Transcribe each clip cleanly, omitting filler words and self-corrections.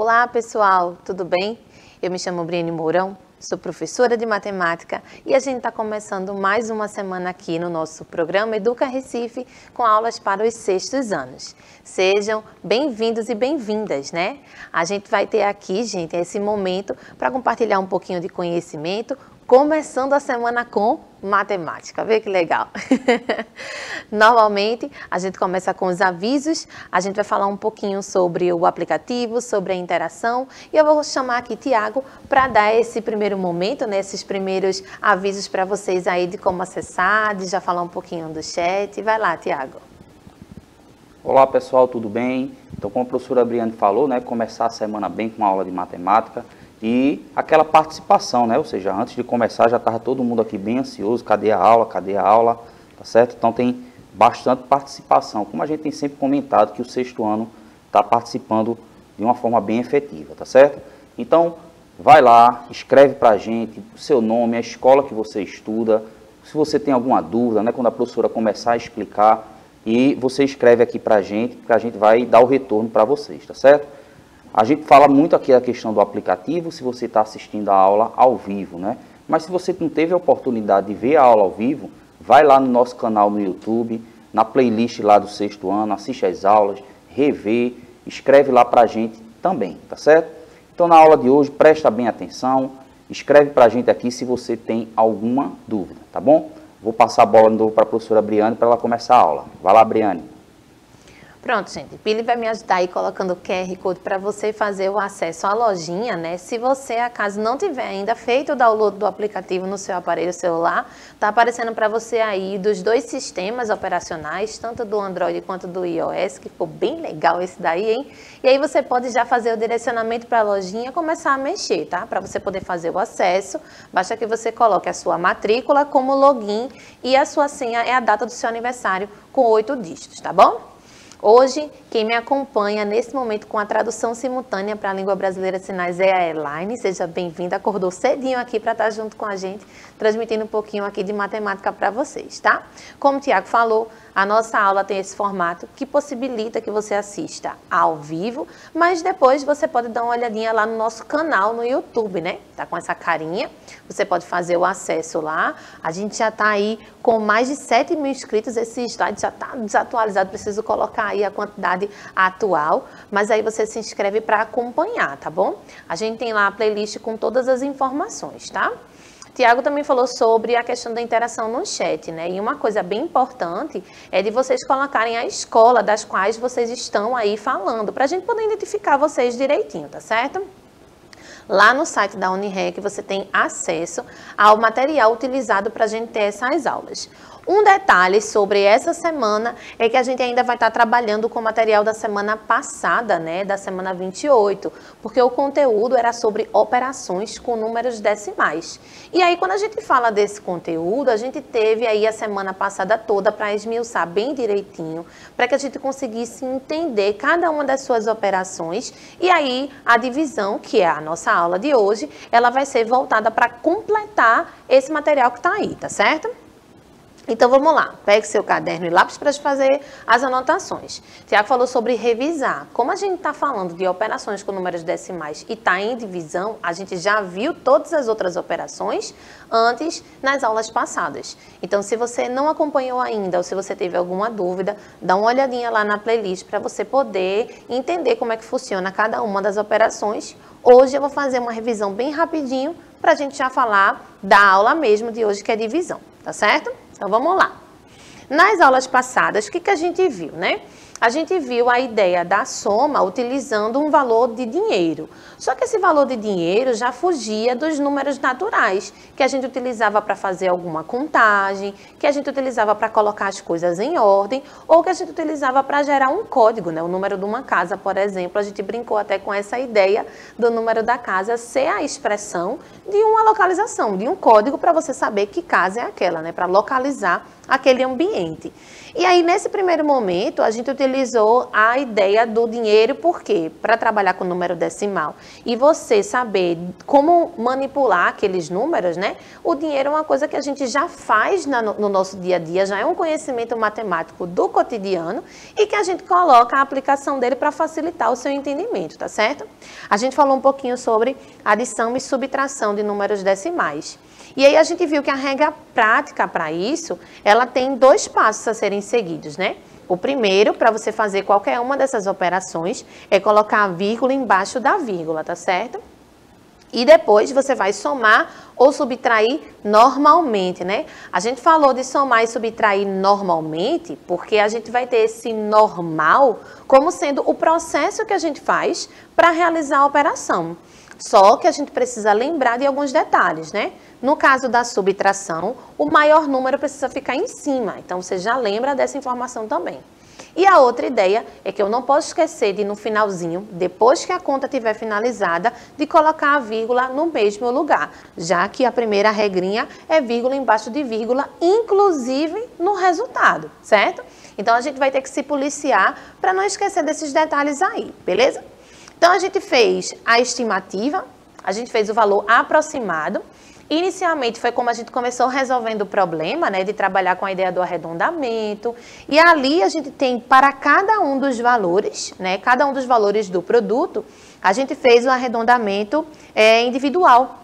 Olá pessoal, tudo bem? Eu me chamo Briane Mourão, sou professora de matemática e a gente está começando mais uma semana aqui no nosso programa Educa Recife com aulas para os sextos anos. Sejam bem-vindos e bem-vindas, né? A gente vai ter aqui, gente, esse momento para compartilhar um pouquinho de conhecimento, começando a semana com matemática. Vê que legal! Normalmente, a gente começa com os avisos, a gente vai falar um pouquinho sobre o aplicativo, sobre a interação, e eu vou chamar aqui Tiago para dar esse primeiro momento, né, esses primeiros avisos para vocês aí de como acessar, de já falar um pouquinho do chat. Vai lá, Tiago. Olá pessoal, tudo bem? Então, como a professora Briane falou, né, começar a semana bem com uma aula de matemática. E aquela participação, né? Ou seja, antes de começar já estava todo mundo aqui bem ansioso, cadê a aula, tá certo? Então tem bastante participação, como a gente tem sempre comentado que o sexto ano está participando de uma forma bem efetiva, tá certo? Então vai lá, escreve para a gente o seu nome, a escola que você estuda, se você tem alguma dúvida, né? Quando a professora começar a explicar, e você escreve aqui para a gente vai dar o retorno para vocês, tá certo? A gente fala muito aqui a questão do aplicativo, se você está assistindo a aula ao vivo, né? Mas se você não teve a oportunidade de ver a aula ao vivo, vai lá no nosso canal no YouTube, na playlist lá do sexto ano, assiste as aulas, revê, escreve lá para a gente também, tá certo? Então na aula de hoje, presta bem atenção, escreve para a gente aqui se você tem alguma dúvida, tá bom? Vou passar a bola de novo para a professora Briane para ela começar a aula. Vai lá, Briane. Pronto, gente, Pili vai me ajudar aí colocando o QR Code para você fazer o acesso à lojinha, né? Se você, acaso, não tiver ainda feito o download do aplicativo no seu aparelho celular, tá aparecendo para você aí dos dois sistemas operacionais, tanto do Android quanto do iOS, que ficou bem legal esse daí, hein? E aí você pode já fazer o direcionamento para a lojinha e começar a mexer, tá? Para você poder fazer o acesso, basta que você coloque a sua matrícula como login e a sua senha é a data do seu aniversário com 8 dígitos, tá bom? Hoje, quem me acompanha nesse momento com a tradução simultânea para a língua brasileira de sinais é a Elaine. Seja bem-vinda, acordou cedinho aqui para estar junto com a gente, transmitindo um pouquinho aqui de matemática para vocês, tá? Como o Tiago falou, a nossa aula tem esse formato que possibilita que você assista ao vivo, mas depois você pode dar uma olhadinha lá no nosso canal no YouTube, né? Tá com essa carinha, você pode fazer o acesso lá. A gente já tá aí com mais de 7 mil inscritos, esse slide já tá desatualizado, preciso colocar aí a quantidade atual, mas aí você se inscreve para acompanhar, tá bom? A gente tem lá a playlist com todas as informações, tá? Tiago também falou sobre a questão da interação no chat, né? E uma coisa bem importante é de vocês colocarem a escola das quais vocês estão aí falando, para a gente poder identificar vocês direitinho, tá certo? Lá no site da Unirec você tem acesso ao material utilizado para a gente ter essas aulas. Um detalhe sobre essa semana é que a gente ainda vai estar trabalhando com o material da semana passada, né, da semana 28, porque o conteúdo era sobre operações com números decimais. E aí, quando a gente fala desse conteúdo, a gente teve aí a semana passada toda para esmiuçar bem direitinho, para que a gente conseguisse entender cada uma das suas operações. E aí, a divisão, que é a nossa aula de hoje, ela vai ser voltada para completar esse material que está aí, tá certo? Então vamos lá, pegue seu caderno e lápis para fazer as anotações. Tiago falou sobre revisar. Como a gente está falando de operações com números decimais e está em divisão, a gente já viu todas as outras operações antes nas aulas passadas. Então se você não acompanhou ainda ou se você teve alguma dúvida, dá uma olhadinha lá na playlist para você poder entender como é que funciona cada uma das operações. Hoje eu vou fazer uma revisão bem rapidinho para a gente já falar da aula mesmo de hoje, que é divisão, tá certo? Então, vamos lá. Nas aulas passadas, o que a gente viu, né? A gente viu a ideia da soma utilizando um valor de dinheiro. Só que esse valor de dinheiro já fugia dos números naturais, que a gente utilizava para fazer alguma contagem, que a gente utilizava para colocar as coisas em ordem, ou que a gente utilizava para gerar um código, né? O número de uma casa, por exemplo, a gente brincou até com essa ideia do número da casa ser a expressão de uma localização, de um código para você saber que casa é aquela, né? Para localizar aquele ambiente. E aí, nesse primeiro momento, a gente utilizou a ideia do dinheiro, por quê? Para trabalhar com número decimal. E você saber como manipular aqueles números, né? O dinheiro é uma coisa que a gente já faz no nosso dia a dia, já é um conhecimento matemático do cotidiano e que a gente coloca a aplicação dele para facilitar o seu entendimento, tá certo? A gente falou um pouquinho sobre adição e subtração de números decimais. E aí a gente viu que a regra prática para isso, ela tem 2 passos a serem seguidos, né? O primeiro, para você fazer qualquer uma dessas operações, é colocar a vírgula embaixo da vírgula, tá certo? E depois você vai somar ou subtrair normalmente, né? A gente falou de somar e subtrair normalmente, porque a gente vai ter esse normal como sendo o processo que a gente faz para realizar a operação. Só que a gente precisa lembrar de alguns detalhes, né? No caso da subtração, o maior número precisa ficar em cima. Então, você já lembra dessa informação também. E a outra ideia é que eu não posso esquecer de, no finalzinho, depois que a conta estiver finalizada, de colocar a vírgula no mesmo lugar, já que a primeira regrinha é vírgula embaixo de vírgula, inclusive no resultado, certo? Então, a gente vai ter que se policiar para não esquecer desses detalhes aí, beleza? Então, a gente fez a estimativa, a gente fez o valor aproximado. Inicialmente foi como a gente começou resolvendo o problema, né, de trabalhar com a ideia do arredondamento. E ali a gente tem para cada um dos valores, né, cada um dos valores do produto, a gente fez o arredondamento individual.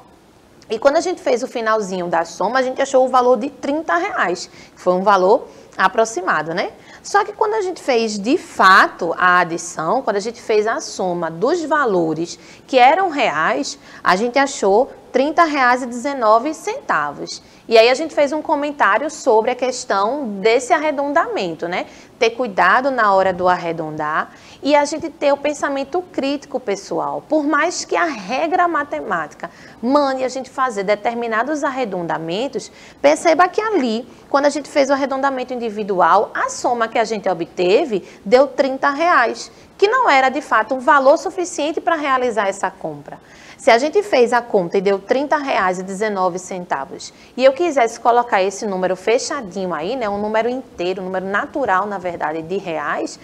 E quando a gente fez o finalzinho da soma, a gente achou o valor de R$30, que foi um valor aproximado, né? Só que quando a gente fez de fato a adição, quando a gente fez a soma dos valores que eram reais, a gente achou R$30,19. E aí a gente fez um comentário sobre a questão desse arredondamento, né? Ter cuidado na hora do arredondar e a gente ter o pensamento crítico, pessoal. Por mais que a regra matemática mande a gente fazer determinados arredondamentos, perceba que ali, quando a gente fez o arredondamento individual, a soma que a gente obteve deu R$30, que não era de fato um valor suficiente para realizar essa compra. Se a gente fez a conta e deu R$30,19 e eu quisesse colocar esse número fechadinho aí, né, um número inteiro, um número natural, na verdade, de reais,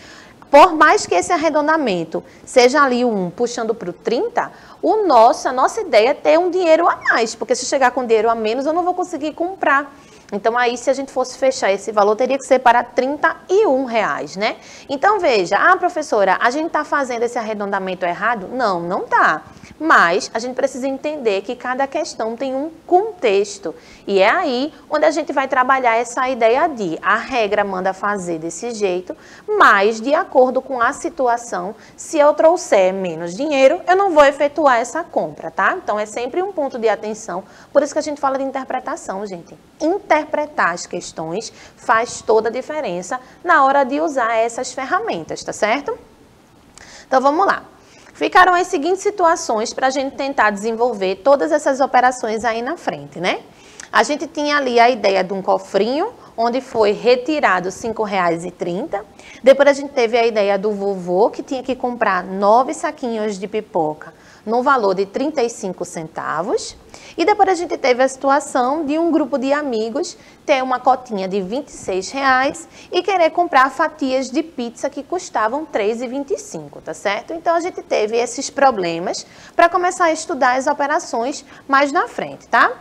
por mais que esse arredondamento seja ali o 1 puxando para o 30, a nossa ideia é ter um dinheiro a mais, porque se chegar com dinheiro a menos eu não vou conseguir comprar. Então, aí, se a gente fosse fechar esse valor, teria que ser para R$31, né? Então, veja, professora, a gente está fazendo esse arredondamento errado? Não, não está. Mas a gente precisa entender que cada questão tem um contexto. E é aí onde a gente vai trabalhar essa ideia de a regra manda fazer desse jeito, mas de acordo com a situação, se eu trouxer menos dinheiro, eu não vou efetuar essa compra, tá? Então, é sempre um ponto de atenção. Por isso que a gente fala de interpretação, gente. Interpretar as questões faz toda a diferença na hora de usar essas ferramentas, tá certo? Então, vamos lá. Ficaram as seguintes situações para a gente tentar desenvolver todas essas operações aí na frente, né? A gente tinha ali a ideia de um cofrinho, onde foi retirado R$5,30. Depois a gente teve a ideia do vovô, que tinha que comprar 9 saquinhos de pipoca, no valor de 35 centavos. E depois a gente teve a situação de um grupo de amigos ter uma cotinha de R$26 e querer comprar fatias de pizza que custavam R$3,25, tá certo? Então, a gente teve esses problemas para começar a estudar as operações mais na frente, tá?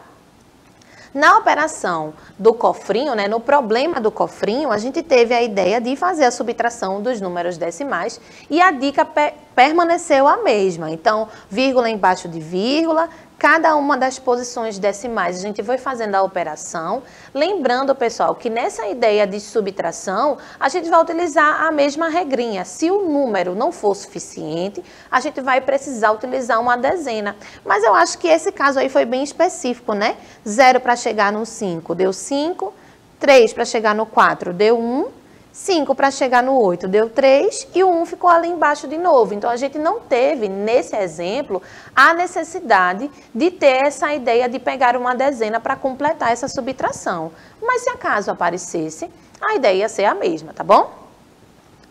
Na operação do cofrinho, né, no problema do cofrinho, a gente teve a ideia de fazer a subtração dos números decimais e a dica permaneceu a mesma. Então, vírgula embaixo de vírgula, cada uma das posições decimais a gente foi fazendo a operação. Lembrando, pessoal, que nessa ideia de subtração, a gente vai utilizar a mesma regrinha. Se o número não for suficiente, a gente vai precisar utilizar uma dezena. Mas eu acho que esse caso aí foi bem específico, né? 0 para chegar no 5 deu 5, 3 para chegar no 4 deu 1, 5 para chegar no 8 deu 3 e o 1 ficou ali embaixo de novo. Então, a gente não teve, nesse exemplo, a necessidade de ter essa ideia de pegar uma dezena para completar essa subtração. Mas, se acaso aparecesse, a ideia ia ser a mesma, tá bom?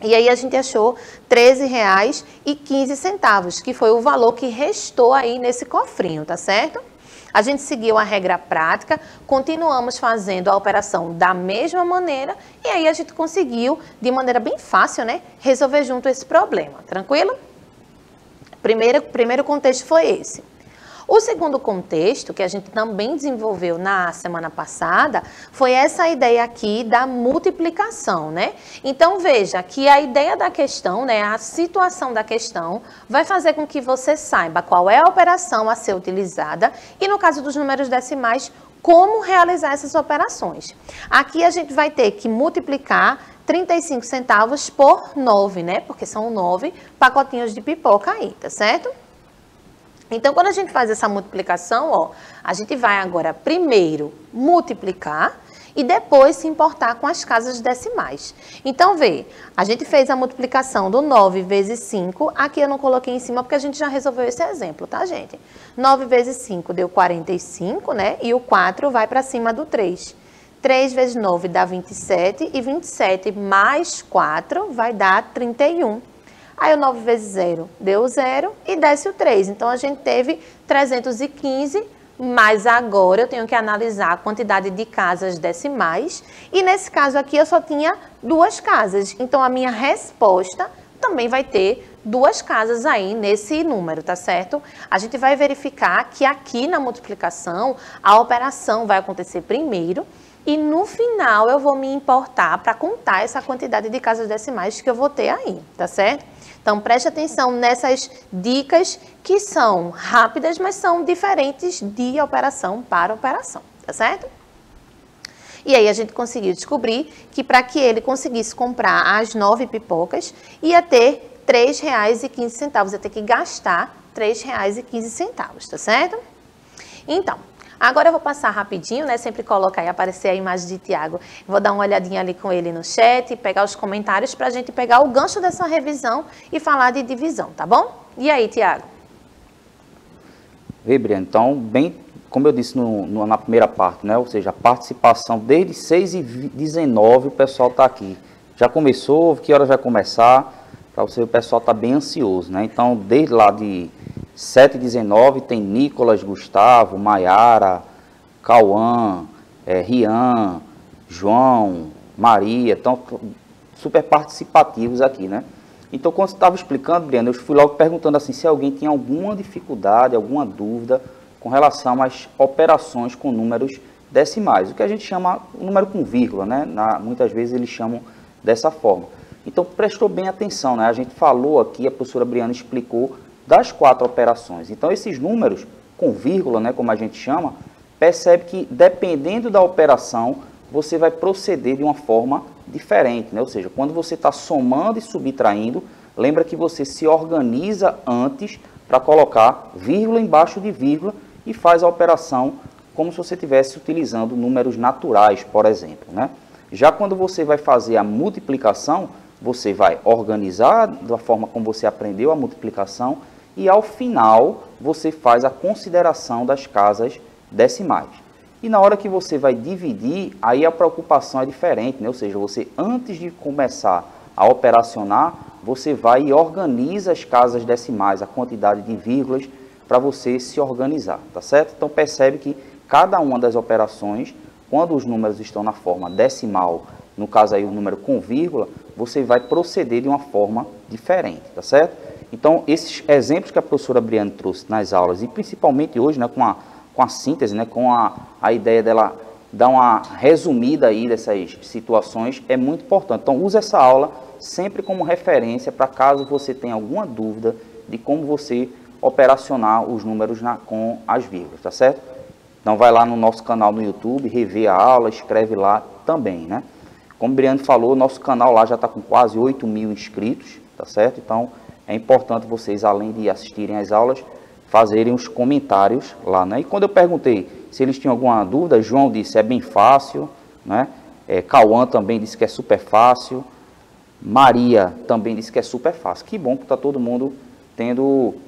E aí, a gente achou R$13,15, que foi o valor que restou aí nesse cofrinho, tá certo? A gente seguiu a regra prática, continuamos fazendo a operação da mesma maneira e aí a gente conseguiu, de maneira bem fácil, né, resolver junto esse problema. Tranquilo? Primeiro contexto foi esse. O segundo contexto, que a gente também desenvolveu na semana passada, foi essa ideia aqui da multiplicação, né? Então, veja que a ideia da questão, né, a situação da questão, vai fazer com que você saiba qual é a operação a ser utilizada e, no caso dos números decimais, como realizar essas operações. Aqui a gente vai ter que multiplicar 35 centavos por 9, né? Porque são 9 pacotinhos de pipoca aí, tá certo? Então, quando a gente faz essa multiplicação, ó, a gente vai agora primeiro multiplicar e depois se importar com as casas decimais. Então, vê, a gente fez a multiplicação do 9 vezes 5, aqui eu não coloquei em cima porque a gente já resolveu esse exemplo, tá, gente? 9 vezes 5 deu 45, né? E o 4 vai para cima do 3. 3 vezes 9 dá 27 e 27 mais 4 vai dar 31. Aí o 9 vezes 0 deu 0 e desce o 3. Então, a gente teve 315, mas agora eu tenho que analisar a quantidade de casas decimais. E nesse caso aqui eu só tinha 2 casas. Então, a minha resposta também vai ter 2 casas aí nesse número, tá certo? A gente vai verificar que aqui na multiplicação a operação vai acontecer primeiro. E no final eu vou me importar para contar essa quantidade de casas decimais que eu vou ter aí, tá certo? Então, preste atenção nessas dicas que são rápidas, mas são diferentes de operação para operação, tá certo? E aí a gente conseguiu descobrir que para que ele conseguisse comprar as 9 pipocas, ia ter R$ 3,15, ia ter que gastar R$ 3,15, tá certo? Então, agora eu vou passar rapidinho, né? Sempre coloca aí, aparecer a imagem de Tiago. Vou dar uma olhadinha ali com ele no chat, pegar os comentários para a gente pegar o gancho dessa revisão e falar de divisão, tá bom? E aí, Tiago? Vê, Briana, então, bem, como eu disse na primeira parte, né? Ou seja, a participação desde 6h19 o pessoal está aqui. Já começou? Que hora vai começar? Para você, o pessoal está bem ansioso, né? Então, desde lá de 7h19 tem Nicolas, Gustavo, Maiara, Cauã, Rian, João, Maria, estão super participativos aqui, né? Então, quando você estava explicando, Briana, eu fui logo perguntando assim, se alguém tinha alguma dificuldade, alguma dúvida com relação às operações com números decimais, o que a gente chama o número com vírgula, né? Muitas vezes eles chamam dessa forma. Então, prestou bem atenção, né? A gente falou aqui, a professora Briana explicou das 4 operações. Então, esses números com vírgula, né, como a gente chama, percebe que dependendo da operação, você vai proceder de uma forma diferente, né? Ou seja, quando você está somando e subtraindo, lembra que você se organiza antes para colocar vírgula embaixo de vírgula e faz a operação como se você estivesse utilizando números naturais, por exemplo, né? Já quando você vai fazer a multiplicação, você vai organizar da forma como você aprendeu a multiplicação e ao final você faz a consideração das casas decimais. E na hora que você vai dividir, aí a preocupação é diferente, né? Ou seja, você antes de começar a operacionar, você vai e organiza as casas decimais, a quantidade de vírgulas para você se organizar, tá certo? Então percebe que cada uma das operações, quando os números estão na forma decimal, no caso aí o número com vírgula, você vai proceder de uma forma diferente, tá certo? Então, esses exemplos que a professora Briana trouxe nas aulas, e principalmente hoje, né, com a síntese, né, com a ideia dela dar uma resumida aí dessas situações, é muito importante. Então, use essa aula sempre como referência para caso você tenha alguma dúvida de como você operacionar os números com as vírgulas, tá certo? Então, vai lá no nosso canal no YouTube, rever a aula, escreve lá também, né? Como o Briane falou, nosso canal lá já está com quase 8.000 inscritos, tá certo? Então, é importante vocês, além de assistirem às aulas, fazerem os comentários lá, né? E quando eu perguntei se eles tinham alguma dúvida, João disse, é bem fácil, né? Cauã também disse que é super fácil, Maria também disse que é super fácil. Que bom que está todo mundo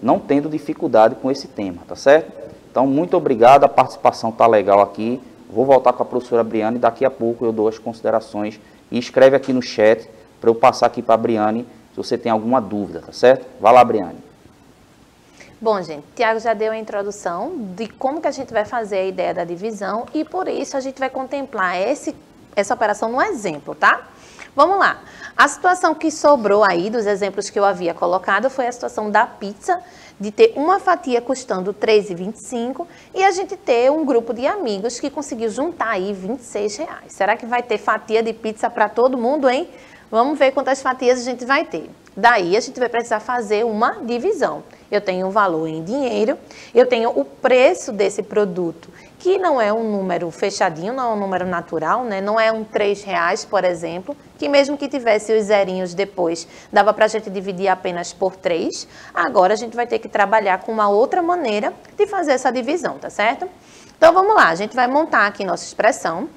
não tendo dificuldade com esse tema, tá certo? Então, muito obrigado, a participação está legal aqui. Vou voltar com a professora Briane e daqui a pouco eu dou as considerações e escreve aqui no chat para eu passar aqui para a Briane se você tem alguma dúvida, tá certo? Vai lá, Briane. Bom, gente, Tiago já deu a introdução de como que a gente vai fazer a ideia da divisão e por isso a gente vai contemplar essa operação no exemplo, tá? Vamos lá. A situação que sobrou aí dos exemplos que eu havia colocado foi a situação da pizza, de ter uma fatia custando R$ 3,25 e a gente ter um grupo de amigos que conseguiu juntar aí R$ 26. Será que vai ter fatia de pizza para todo mundo, hein? Vamos ver quantas fatias a gente vai ter. Daí a gente vai precisar fazer uma divisão. Eu tenho um valor em dinheiro, eu tenho o preço desse produto, que não é um número fechadinho, não é um número natural, né? Não é um R$3, por exemplo, que mesmo que tivesse os zerinhos depois, dava para a gente dividir apenas por 3. Agora a gente vai ter que trabalhar com uma outra maneira de fazer essa divisão, tá certo? Então vamos lá, a gente vai montar aqui nossa expressão.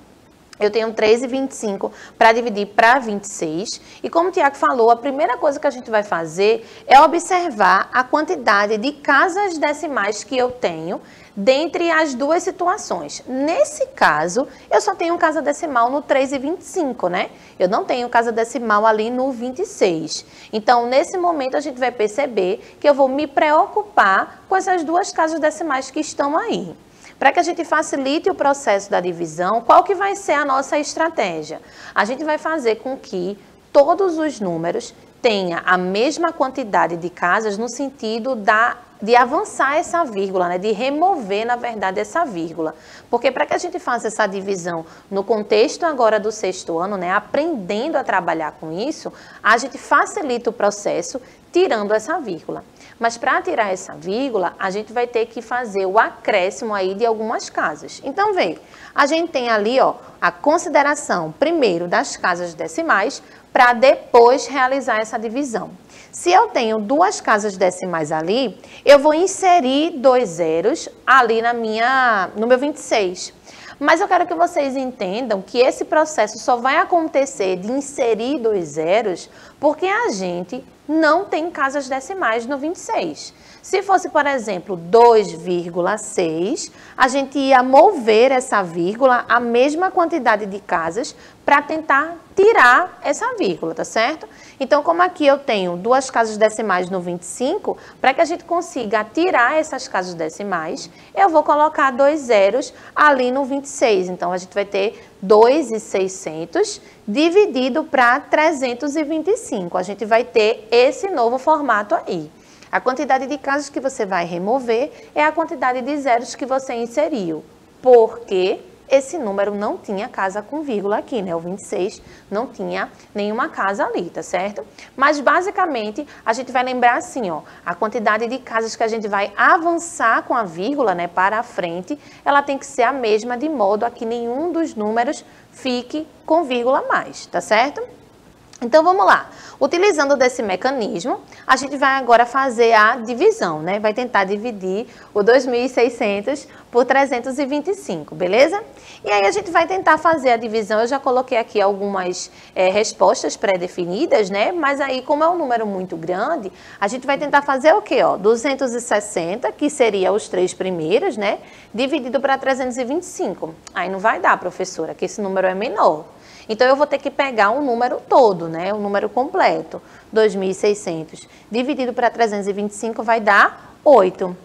Eu tenho 3,25 para dividir para 26. E como o Tiago falou, a primeira coisa que a gente vai fazer é observar a quantidade de casas decimais que eu tenho dentre as duas situações. Nesse caso, eu só tenho casa decimal no 3,25, né? Eu não tenho casa decimal ali no 26. Então, nesse momento, a gente vai perceber que eu vou me preocupar com essas duas casas decimais que estão aí. Para que a gente facilite o processo da divisão, qual que vai ser a nossa estratégia? A gente vai fazer com que todos os números tenham a mesma quantidade de casas no sentido de avançar essa vírgula, né? De remover, na verdade, essa vírgula. Porque para que a gente faça essa divisão no contexto agora do 6º ano, né? Aprendendo a trabalhar com isso, a gente facilita o processo tirando essa vírgula. Mas para tirar essa vírgula, a gente vai ter que fazer o acréscimo aí de algumas casas. Então, vem, a gente tem ali, ó, a consideração primeiro das casas decimais para depois realizar essa divisão. Se eu tenho duas casas decimais ali, eu vou inserir 2 zeros ali no meu 26. Mas eu quero que vocês entendam que esse processo só vai acontecer de inserir 2 zeros porque a gente não tem casas decimais no 26. Se fosse, por exemplo, 2,6, a gente ia mover essa vírgula a mesma quantidade de casas para tentar tirar essa vírgula, tá certo? Então, como aqui eu tenho duas casas decimais no 25, para que a gente consiga tirar essas casas decimais, eu vou colocar 2 zeros ali no 26. Então, a gente vai ter 2.600 dividido para 325. A gente vai ter esse novo formato aí. A quantidade de casas que você vai remover é a quantidade de zeros que você inseriu, porque esse número não tinha casa com vírgula aqui, né? O 26 não tinha nenhuma casa ali, tá certo? Mas, basicamente, a gente vai lembrar assim, ó, a quantidade de casas que a gente vai avançar com a vírgula, né, para a frente, ela tem que ser a mesma, de modo a que nenhum dos números fique com vírgula a mais, tá certo? Então, vamos lá. Utilizando desse mecanismo, a gente vai agora fazer a divisão, né? Vai tentar dividir o 2.600 por 325, beleza? E aí, a gente vai tentar fazer a divisão. Eu já coloquei aqui algumas respostas pré-definidas, né? Mas aí, como é um número muito grande, a gente vai tentar fazer o quê? Ó, 260, que seria os 3 primeiros, né? Dividido para 325. Aí não vai dar, professora, que esse número é menor. Então, eu vou ter que pegar um número todo, né? Um número completo. 2.600 dividido para 325 vai dar 8.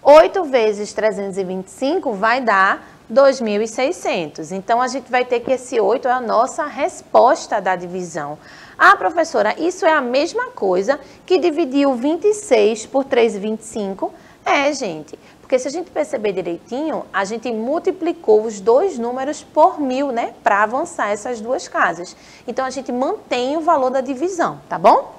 8 vezes 325 vai dar 2.600. Então, a gente vai ter que esse 8 é a nossa resposta da divisão. Ah, professora, isso é a mesma coisa que dividir o 26 por 3,25? É, gente. Porque se a gente perceber direitinho, a gente multiplicou os dois números por 1.000, né? Para avançar essas duas casas. Então, a gente mantém o valor da divisão, tá bom?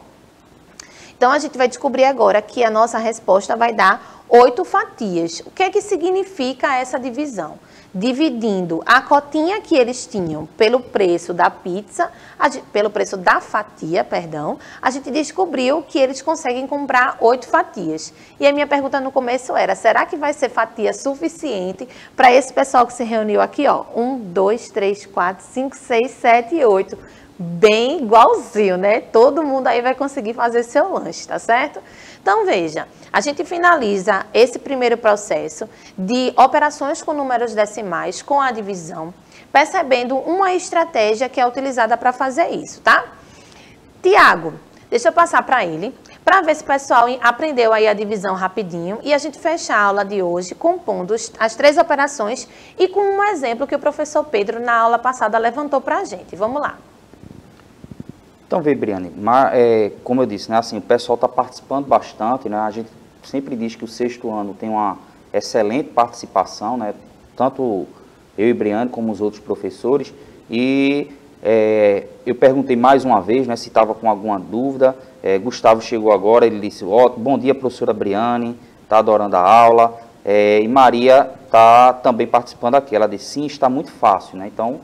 Então, a gente vai descobrir agora que a nossa resposta vai dar 8 fatias. O que é que significa essa divisão? Dividindo a cotinha que eles tinham pelo preço da pizza, pelo preço da fatia, perdão, a gente descobriu que eles conseguem comprar 8 fatias. E a minha pergunta no começo era, será que vai ser fatia suficiente para esse pessoal que se reuniu aqui, ó? 1, 2, 3, 4, 5, 6, 7 e 8. Bem igualzinho, né? Todo mundo aí vai conseguir fazer seu lanche, tá certo? Então, veja, a gente finaliza esse primeiro processo de operações com números decimais, com a divisão, percebendo uma estratégia que é utilizada para fazer isso, tá? Tiago, deixa eu passar para ele, para ver se o pessoal aprendeu aí a divisão rapidinho e a gente fecha a aula de hoje compondo as 3 operações e com um exemplo que o professor Pedro na aula passada levantou para a gente. Vamos lá. Então, vê, Briane, como eu disse, né, assim, o pessoal está participando bastante, né, a gente sempre diz que o 6º ano tem uma excelente participação, né, tanto eu e Briane como os outros professores, e eu perguntei mais uma vez, né, se estava com alguma dúvida. Gustavo chegou agora, ele disse, bom dia, professora Briane, está adorando a aula, e Maria está também participando aqui, ela disse, sim, está muito fácil, né, então,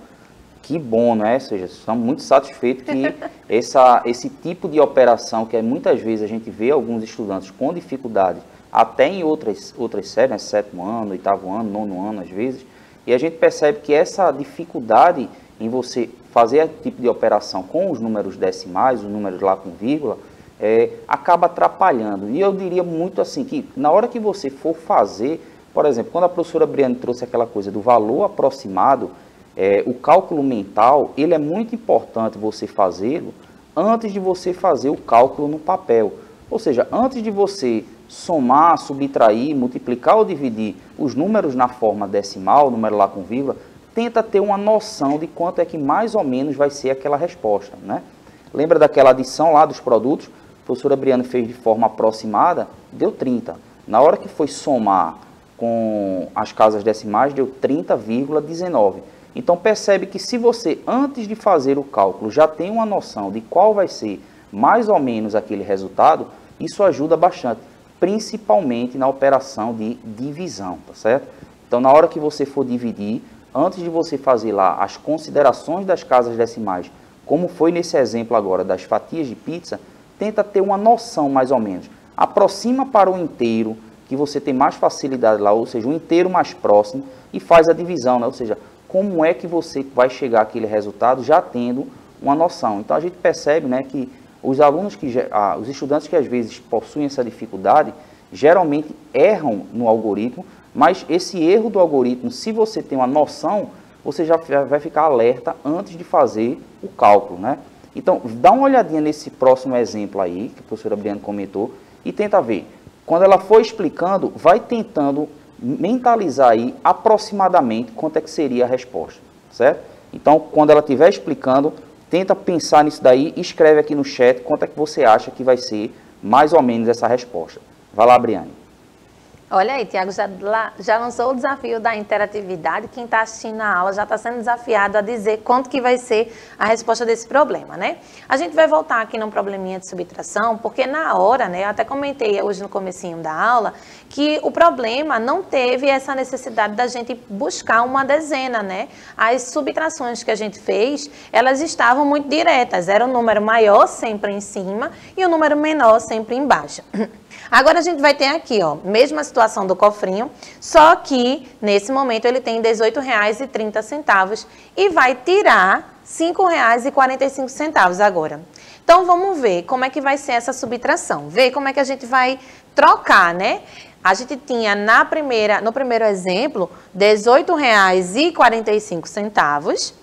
que bom, né, ou seja, estamos muito satisfeitos que esse tipo de operação, que muitas vezes a gente vê alguns estudantes com dificuldade, até em outras séries, né, 7º ano, 8º ano, 9º ano, às vezes, e a gente percebe que essa dificuldade em você fazer esse tipo de operação com os números decimais, os números lá com vírgula, acaba atrapalhando. E eu diria muito assim, que na hora que você for fazer, por exemplo, quando a professora Briane trouxe aquela coisa do valor aproximado, o cálculo mental, ele é muito importante você fazê-lo antes de você fazer o cálculo no papel. Ou seja, antes de você somar, subtrair, multiplicar ou dividir os números na forma decimal, número lá com vírgula, tenta ter uma noção de quanto é que mais ou menos vai ser aquela resposta, né? Lembra daquela adição lá dos produtos? A professora Briane fez de forma aproximada, deu 30. Na hora que foi somar com as casas decimais, deu 30,19. Então percebe que se você, antes de fazer o cálculo, já tem uma noção de qual vai ser mais ou menos aquele resultado, isso ajuda bastante, principalmente na operação de divisão, tá certo? Então na hora que você for dividir, antes de você fazer lá as considerações das casas decimais, como foi nesse exemplo agora das fatias de pizza, tenta ter uma noção mais ou menos. Aproxima para o inteiro, que você tem mais facilidade lá, ou seja, o inteiro mais próximo, e faz a divisão, né? Ou seja, como é que você vai chegar àquele resultado já tendo uma noção. Então a gente percebe, né, que os alunos, os estudantes que às vezes possuem essa dificuldade, geralmente erram no algoritmo, mas esse erro do algoritmo, se você tem uma noção, você já vai ficar alerta antes de fazer o cálculo, né? Então, dá uma olhadinha nesse próximo exemplo aí, que a professora Briane comentou, e tenta ver. Quando ela for explicando, vai tentando mentalizar aí aproximadamente quanto é que seria a resposta, certo? Então, quando ela estiver explicando, tenta pensar nisso daí e escreve aqui no chat quanto é que você acha que vai ser mais ou menos essa resposta. Vai lá, Briane. Olha aí, Tiago já lançou o desafio da interatividade. Quem está assistindo a aula já está sendo desafiado a dizer quanto que vai ser a resposta desse problema, né? A gente vai voltar aqui num probleminha de subtração, porque na hora, né, eu até comentei hoje no comecinho da aula, que o problema não teve essa necessidade da gente buscar uma dezena, né? As subtrações que a gente fez, elas estavam muito diretas. Era o número maior sempre em cima e o número menor sempre embaixo. Agora a gente vai ter aqui, ó, mesma situação do cofrinho, só que nesse momento ele tem R$18,30 e vai tirar R$5,45 agora. Então vamos ver como é que vai ser essa subtração, ver como é que a gente vai trocar, né? A gente tinha no primeiro exemplo R$18,45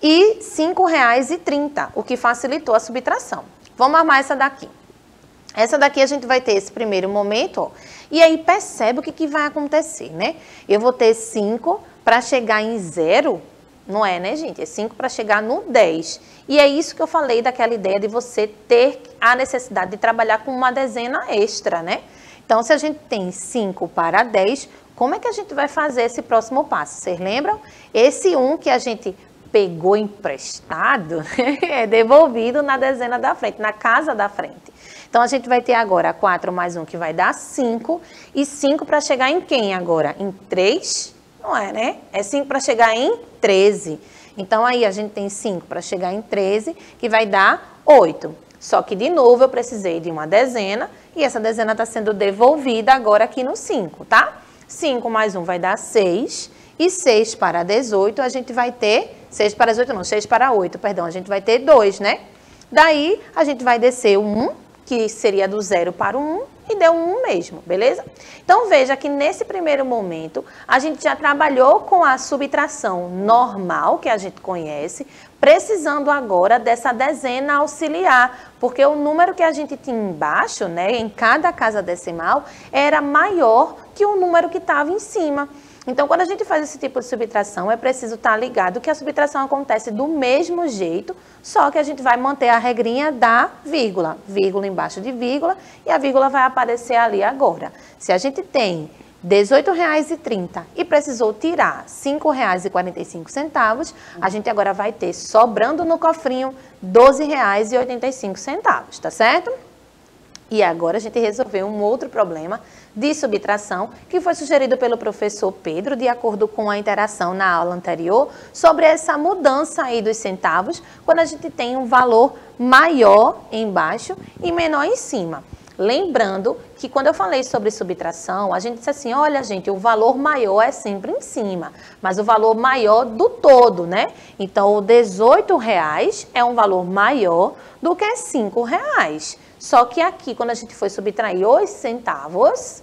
e R$5,30, o que facilitou a subtração. Vamos armar essa daqui. Essa daqui a gente vai ter esse primeiro momento, ó, e aí percebe o que vai acontecer, né? Eu vou ter 5 para chegar em 0, não é, né, gente? É 5 para chegar no 10. E é isso que eu falei daquela ideia de você ter a necessidade de trabalhar com uma dezena extra, né? Então, se a gente tem 5 para 10, como é que a gente vai fazer esse próximo passo? Vocês lembram? Esse 1 que a gente pegou emprestado é devolvido na dezena da frente, na casa da frente. Então, a gente vai ter agora 4 mais 1, que vai dar 5. E 5 para chegar em quem agora? Em 3? Não é, né? É 5 para chegar em 13. Então, aí a gente tem 5 para chegar em 13, que vai dar 8. Só que, de novo, eu precisei de uma dezena. E essa dezena está sendo devolvida agora aqui no 5, tá? 5 mais 1 vai dar 6. E 6 para 18, a gente vai ter... 6 para 18 não, 6 para 8, perdão. A gente vai ter 2, né? Daí, a gente vai descer o 1, que seria do 0 para o 1, e deu 1 mesmo, beleza? Então, veja que nesse primeiro momento, a gente já trabalhou com a subtração normal, que a gente conhece, precisando agora dessa dezena auxiliar, porque o número que a gente tinha embaixo, né, em cada casa decimal, era maior que o número que estava em cima. Então, quando a gente faz esse tipo de subtração, é preciso estar ligado que a subtração acontece do mesmo jeito, só que a gente vai manter a regrinha da vírgula. Vírgula embaixo de vírgula, e a vírgula vai aparecer ali agora. Se a gente tem R$18,30 e precisou tirar R$5,45, a gente agora vai ter, sobrando no cofrinho, R$12,85, tá certo? E agora a gente resolveu um outro problema de subtração que foi sugerido pelo professor Pedro, de acordo com a interação na aula anterior, sobre essa mudança aí dos centavos, quando a gente tem um valor maior embaixo e menor em cima. Lembrando que quando eu falei sobre subtração, a gente disse assim, olha gente, o valor maior é sempre em cima, mas o valor maior do todo, né? Então, o R$18 é um valor maior do que R$5. Só que aqui, quando a gente foi subtrair os centavos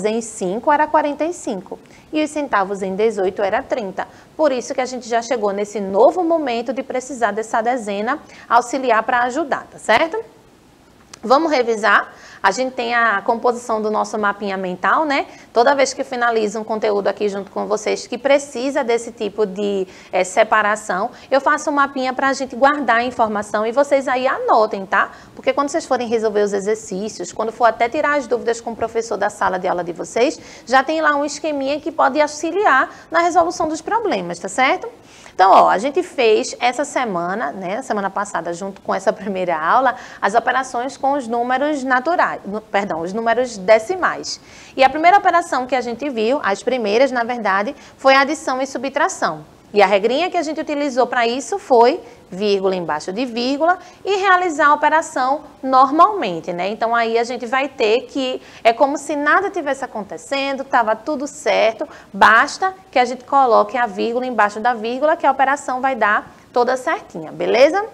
em 5 era 45 e os centavos em 18 era 30. Por isso que a gente já chegou nesse novo momento de precisar dessa dezena auxiliar para ajudar, tá certo? Vamos revisar? A gente tem a composição do nosso mapinha mental, né? Toda vez que finalizo um conteúdo aqui junto com vocês que precisa desse tipo de separação, eu faço um mapinha para a gente guardar a informação e vocês aí anotem, tá? Porque quando vocês forem resolver os exercícios, quando for até tirar as dúvidas com o professor da sala de aula de vocês, já tem lá um esqueminha que pode auxiliar na resolução dos problemas, tá certo? Então, ó, a gente fez essa semana, né, semana passada, junto com essa primeira aula, as operações com os números naturais, os números decimais. E a primeira operação que a gente viu, as primeiras, na verdade, foi adição e subtração. E a regrinha que a gente utilizou para isso foi vírgula embaixo de vírgula e realizar a operação normalmente, né? Então, aí a gente vai ter que, é como se nada tivesse acontecendo, estava tudo certo, basta que a gente coloque a vírgula embaixo da vírgula, que a operação vai dar toda certinha, beleza?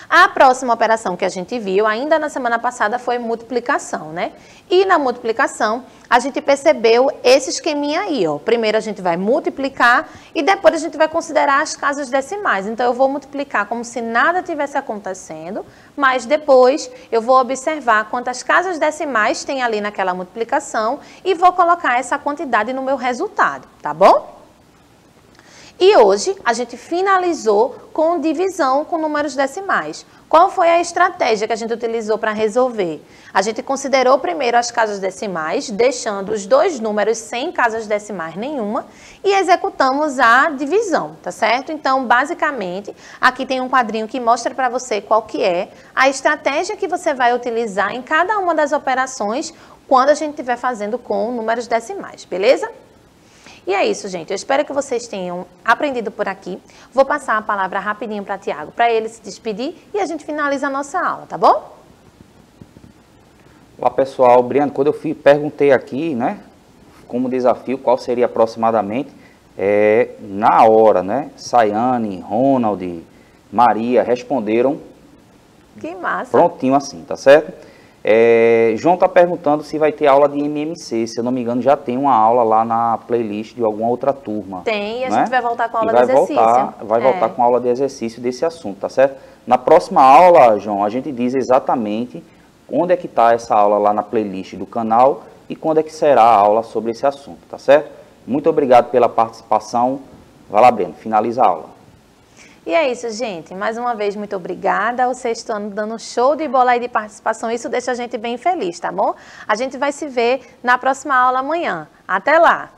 A próxima operação que a gente viu, ainda na semana passada, foi multiplicação, né? E na multiplicação, a gente percebeu esse esqueminha aí, ó. Primeiro a gente vai multiplicar e depois a gente vai considerar as casas decimais. Então, eu vou multiplicar como se nada tivesse acontecendo, mas depois eu vou observar quantas casas decimais tem ali naquela multiplicação e vou colocar essa quantidade no meu resultado, tá bom? E hoje a gente finalizou com divisão com números decimais. Qual foi a estratégia que a gente utilizou para resolver? A gente considerou primeiro as casas decimais, deixando os dois números sem casas decimais nenhuma e executamos a divisão, tá certo? Então, basicamente, aqui tem um quadrinho que mostra para você qual que é a estratégia que você vai utilizar em cada uma das operações quando a gente estiver fazendo com números decimais, beleza? E é isso, gente. Eu espero que vocês tenham aprendido por aqui. Vou passar a palavra rapidinho para Tiago, para ele se despedir e a gente finaliza a nossa aula, tá bom? Olá, pessoal. Briano, quando eu perguntei aqui, né, como desafio, qual seria aproximadamente, na hora, né, Sayane, Ronald, Maria responderam. Que massa. Prontinho assim, tá certo? João está perguntando se vai ter aula de MMC. Se eu não me engano, já tem uma aula lá na playlist de alguma outra turma. Tem, e a né? gente vai voltar com a aula de exercício. Vai voltar com a aula de exercício desse assunto, tá certo? Na próxima aula, João, a gente diz exatamente onde é que está essa aula lá na playlist do canal e quando é que será a aula sobre esse assunto, tá certo? Muito obrigado pela participação. Vai lá, Breno, finaliza a aula. E é isso, gente. Mais uma vez, muito obrigada. Vocês estão dando um show de bola aí de participação. Isso deixa a gente bem feliz, tá bom? A gente vai se ver na próxima aula amanhã. Até lá!